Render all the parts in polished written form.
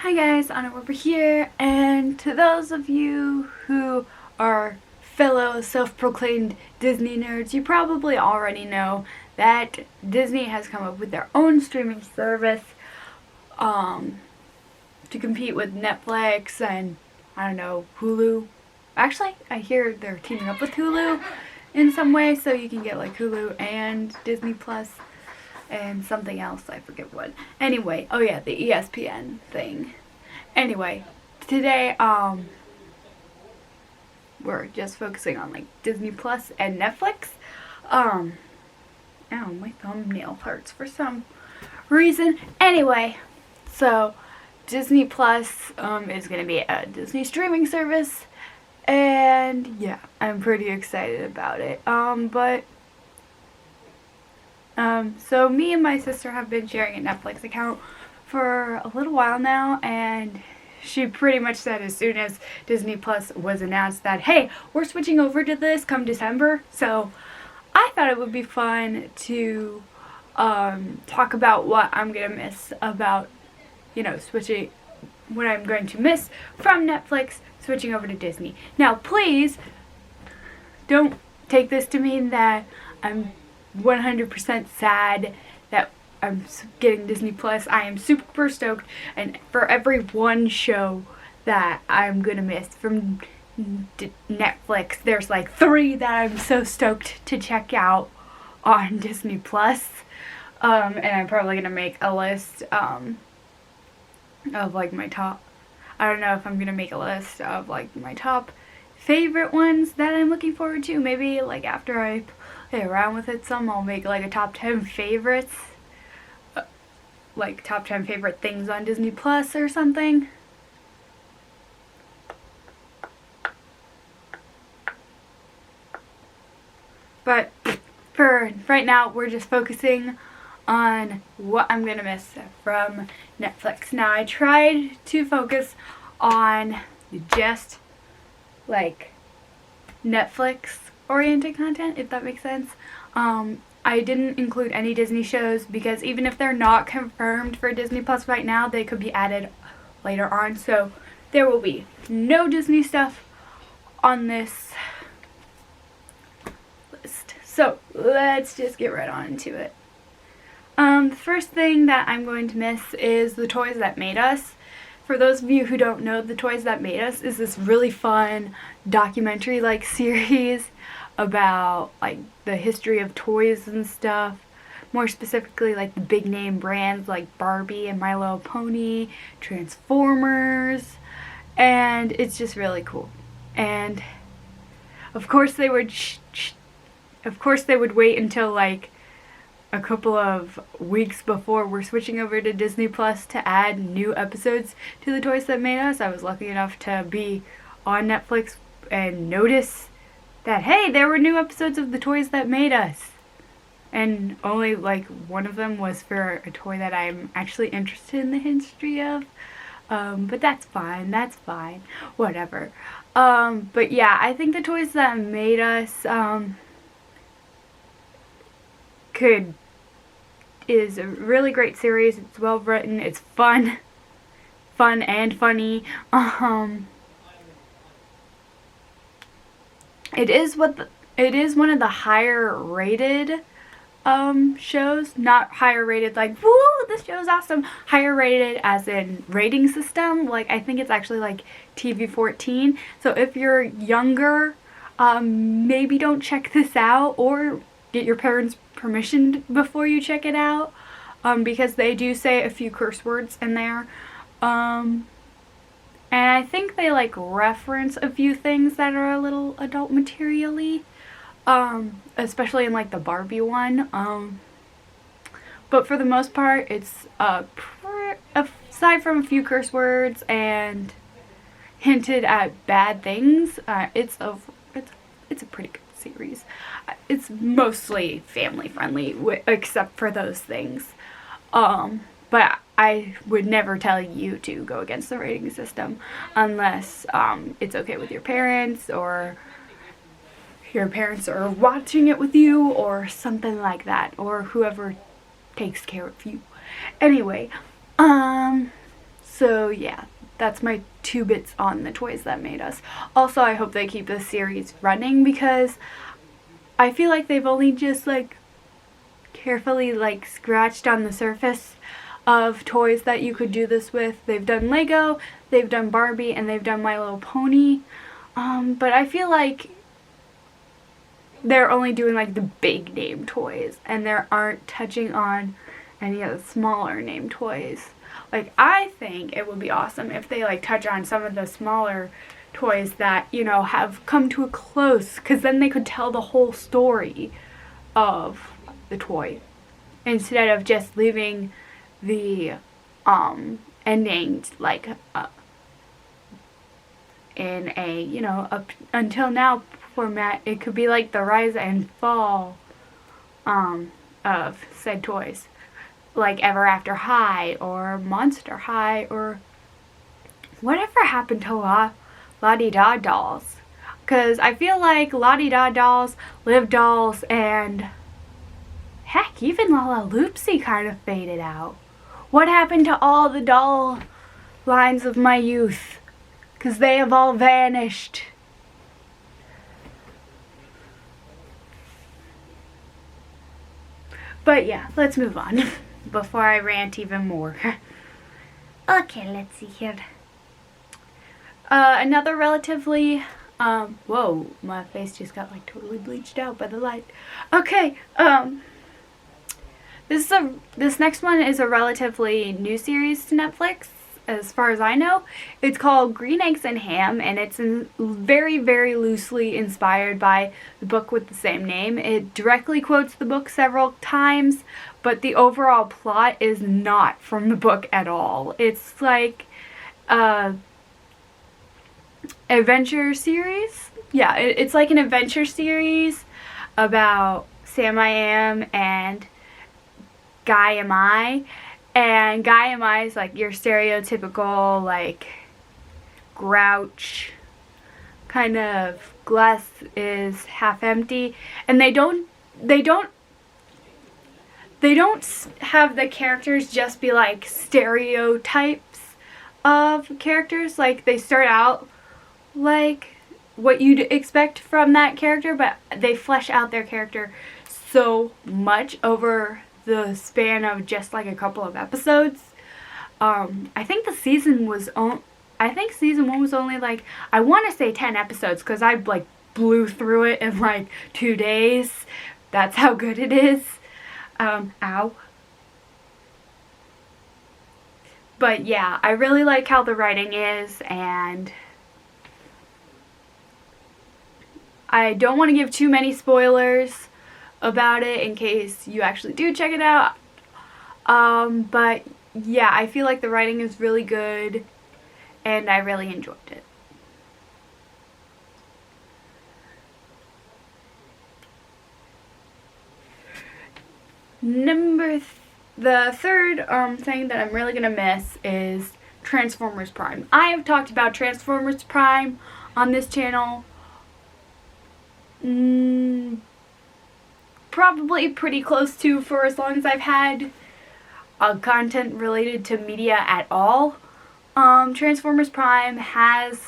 Hi guys, Anna over here, and to those of you who are fellow self-proclaimed Disney nerds, you probably already know that Disney has come up with their own streaming service to compete with Netflix and, I don't know, Hulu. Actually, I hear they're teaming up with Hulu in some way, so you can get like Hulu and Disney Plus and something else, I forget what. Anyway, oh yeah, the ESPN thing. Anyway, today, we're just focusing on like Disney Plus and Netflix. Ow, my thumbnail hurts for some reason. Anyway, so Disney Plus is going to be a Disney streaming service, and yeah, I'm pretty excited about it. So me and my sister have been sharing a Netflix account for a little while now, and she pretty much said as soon as Disney Plus was announced that, hey, we're switching over to this come December. So I thought it would be fun to talk about what I'm going to miss about, switching, what I'm going to miss from Netflix switching over to Disney. Now, please don't take this to mean that I'm 100% sad that I'm getting Disney Plus. I am super stoked, and for every one show that I'm gonna miss from Netflix, there's like 3 that I'm so stoked to check out on Disney Plus. And I'm probably gonna make a list of like my top. I don't know if I'm gonna make a list of like my top favorite ones that I'm looking forward to. Maybe like after I play around with it some, I'll make like a top 10 favorites. Like top 10 favorite things on Disney Plus or something. But for right now, we're just focusing on what I'm gonna miss from Netflix. Now, I tried to focus on just like Netflix oriented content, if that makes sense. I didn't include any Disney shows because even if they're not confirmed for Disney Plus right now, they could be added later on. So there will be no Disney stuff on this list. So let's just get right on into it. The first thing that I'm going to miss is The Toys That Made Us. For those of you who don't know, The Toys That Made Us is this really fun documentary-like series about like the history of toys and stuff. More specifically, like the big name brands like Barbie and My Little Pony, Transformers, and it's just really cool. And of course they would wait until like a couple of weeks before we're switching over to Disney Plus to add new episodes to The Toys That Made Us. I was lucky enough to be on Netflix and notice that, hey, there were new episodes of The Toys That Made Us. And only like one of them was for a toy that I'm actually interested in the history of. But that's fine, whatever. But yeah, I think The Toys That Made Us is a really great series. It's well written, it's fun and funny. It is one of the higher rated shows. Not higher rated like, woo, this show is awesome. Higher rated as in rating system. Like, I think it's actually like TV 14. So if you're younger, maybe don't check this out, or get your parents' permission before you check it out, because they do say a few curse words in there. And I think they like reference a few things that are a little adult material-y, especially in like the Barbie one. But for the most part, it's aside from a few curse words and hinted at bad things, it's a pretty good series. It's mostly family friendly, except for those things. But I would never tell you to go against the rating system unless it's okay with your parents, or your parents are watching it with you, or something like that, or whoever takes care of you. Anyway, So yeah, that's my 2 bits on the toys that made us. Also, I hope they keep this series running because I feel like they've only just like carefully like scratched on the surface of toys that you could do this with. They've done Lego, they've done Barbie, and they've done My Little Pony. But I feel like they're only doing like the big name toys and they aren't touching on any of the smaller name toys. Like, I think it would be awesome if they like touch on some of the smaller toys that, you know, have come to a close, because then they could tell the whole story of the toy instead of just leaving the ending like in a, you know, up until now format. It could be like the rise and fall of said toys, like Ever After High or Monster High or whatever happened to La-Di-Da dolls, because I feel like La-Di-Da dolls, Liv dolls, and heck, even Lala Loopsy kind of faded out. What happened to all the doll lines of my youth? Because they have all vanished. But yeah, let's move on before I rant even more. Okay, let's see here. Another relatively, whoa, my face just got like totally bleached out by the light. Okay, this next one is a relatively new series to Netflix, as far as I know. It's called Green Eggs and Ham, and it's very, very loosely inspired by the book with the same name. It directly quotes the book several times, but the overall plot is not from the book at all. It's like adventure series. Yeah, it's like an adventure series about Sam I Am and Guy Am I. And Guy Am I is like your stereotypical like grouch, kind of glass is half empty, and they don't have the characters just be like stereotypes of characters. Like, they start out like what you'd expect from that character, but they flesh out their character so much over the span of just like a couple of episodes. I think season 1 was only like, I want to say 10 episodes, because I like blew through it in like 2 days. That's how good it is. Ow. But yeah, I really like how the writing is, and I don't want to give too many spoilers about it in case you actually do check it out. But yeah, I feel like the writing is really good and I really enjoyed it. The third thing that I'm really gonna miss is Transformers Prime. I have talked about Transformers Prime on this channel probably pretty close to for as long as I've had content related to media at all. Transformers Prime has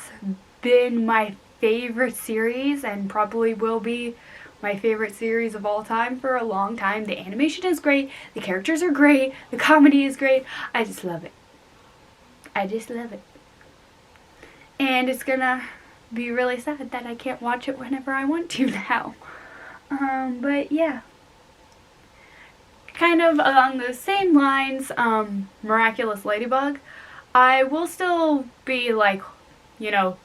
been my favorite series and probably will be my favorite series of all time for a long time. The animation is great, the characters are great, the comedy is great. I just love it. I just love it. And it's gonna be really sad that I can't watch it whenever I want to now. But yeah. Kind of along those same lines, Miraculous Ladybug. I will still be like, you know,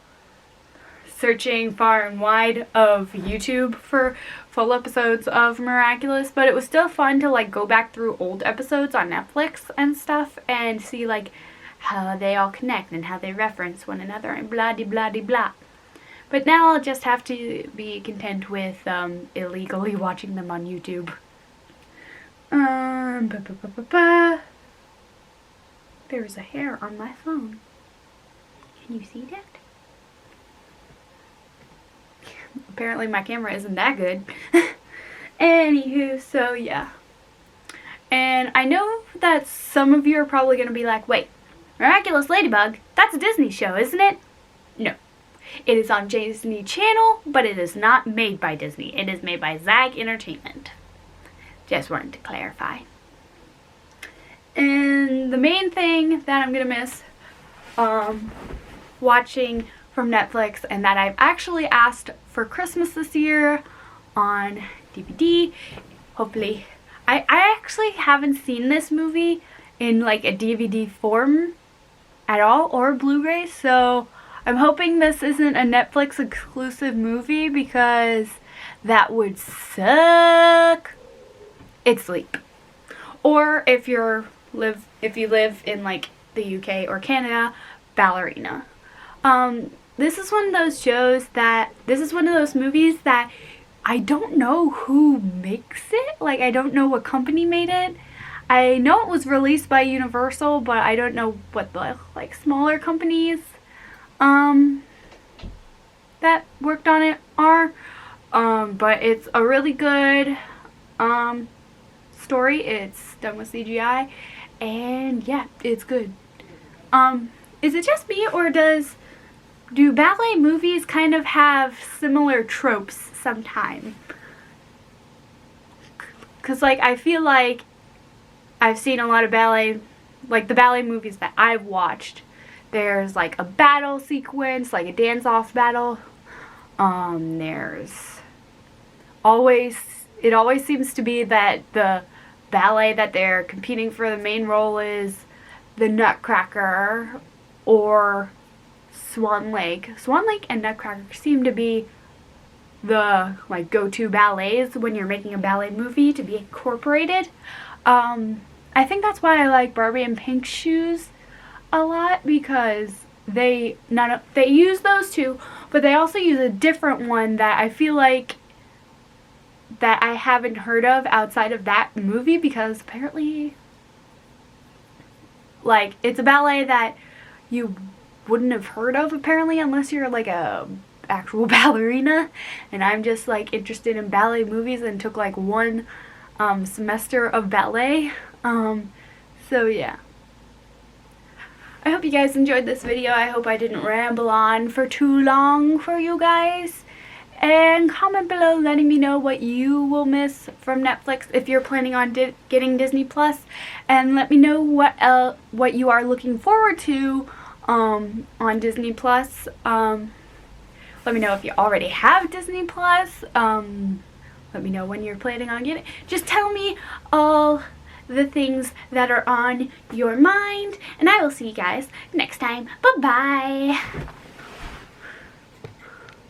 searching far and wide of YouTube for full episodes of Miraculous, but it was still fun to like go back through old episodes on Netflix and stuff and see like how they all connect and how they reference one another and blah de blah de blah. But now I'll just have to be content with illegally watching them on YouTube. There's a hair on my phone. Can you see that? Apparently my camera isn't that good. Anywho, so yeah. And I know that some of you are probably going to be like, wait, Miraculous Ladybug? That's a Disney show, isn't it? No. It is on Disney Channel, but it is not made by Disney. It is made by Zag Entertainment. Just wanted to clarify. And the main thing that I'm going to miss watching from Netflix, and that I've actually asked for Christmas this year on DVD, hopefully. I actually haven't seen this movie in like a DVD form at all, or Blu-ray, so I'm hoping this isn't a Netflix exclusive movie, because that would suck. It's Sleep. Or if you live in like the UK or Canada, Ballerina. This is one of those movies that I don't know who makes it. Like, I don't know what company made it. I know it was released by Universal, but I don't know what the like smaller companies that worked on it are. But it's a really good story. It's done with CGI, and yeah, it's good. Is it just me, or do ballet movies kind of have similar tropes sometimes? Because like I feel like I've seen a lot of ballet, like the ballet movies that I've watched, there's like a battle sequence, like a dance-off battle. It always seems to be that the ballet that they're competing for the main role is the Nutcracker or Swan Lake. Swan Lake and Nutcracker seem to be the like go-to ballets when you're making a ballet movie to be incorporated. I think that's why I like Barbie and Pink Shoes a lot, because they use those two, but they also use a different one that I feel like that I haven't heard of outside of that movie, because apparently like it's a ballet that you wouldn't have heard of apparently unless you're like a actual ballerina, and I'm just like interested in ballet movies and took like one semester of ballet. So yeah. I hope you guys enjoyed this video. I hope I didn't ramble on for too long for you guys. And comment below letting me know what you will miss from Netflix if you're planning on getting Disney Plus, and let me know what you are looking forward to on Disney Plus. Let me know if you already have Disney Plus. Let me know when you're planning on getting it. Just tell me all the things that are on your mind, and I will see you guys next time. Bye-bye.